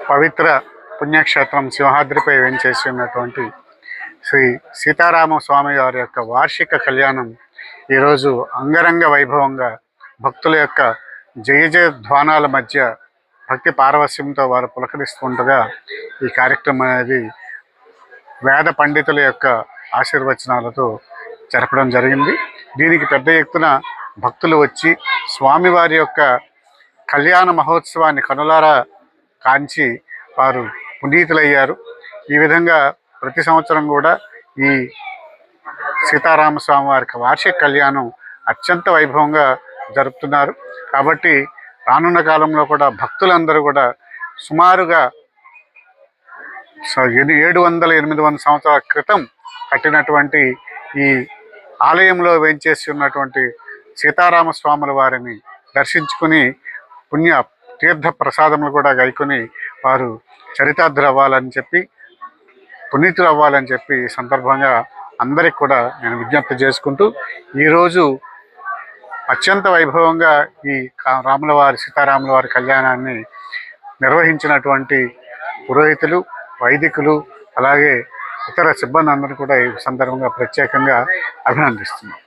పవిత్ర పుణ్యక్షేత్రం సింహాద్రిపై వేంచేసి ఉన్నటువంటి శ్రీ సీతారామ స్వామి వారి యొక్క వార్షిక కళ్యాణం ఈరోజు అంగరంగ వైభవంగా భక్తుల యొక్క జయ జయ ధ్వానాల మధ్య భక్తి పారవస్యంతో వారు పులకరిస్తుండగా ఈ కార్యక్రమం అనేది వేద పండితుల యొక్క ఆశీర్వచనాలతో జరపడం జరిగింది. దీనికి పెద్ద ఎత్తున భక్తులు వచ్చి స్వామివారి యొక్క కళ్యాణ మహోత్సవాన్ని కనులారా కాంచి వారు పునీతులయ్యారు. ఈ విధంగా ప్రతి సంవత్సరం కూడా ఈ సీతారామస్వామి వారికి వార్షిక కళ్యాణం అత్యంత వైభవంగా జరుపుతున్నారు. కాబట్టి రానున్న కాలంలో కూడా భక్తులందరూ కూడా సుమారుగా 700-800 సంవత్సరాల క్రితం కట్టినటువంటి ఈ ఆలయంలో వేంచేసి ఉన్నటువంటి సీతారామస్వాముల వారిని దర్శించుకుని పుణ్య తీర్థ ప్రసాదములు కూడా గైకొని వారు చరితార్థులు అవ్వాలని చెప్పి పునీతులు అవ్వాలని చెప్పి ఈ సందర్భంగా అందరికి కూడా నేను విజ్ఞప్తి చేసుకుంటూ ఈరోజు అత్యంత వైభవంగా ఈ సీతారాముల వారి కళ్యాణాన్ని నిర్వహించినటువంటి పురోహితులు, వైదికులు, అలాగే ఇతర సిబ్బంది అందరూ కూడా ఈ సందర్భంగా ప్రత్యేకంగా అభినందిస్తున్నాం.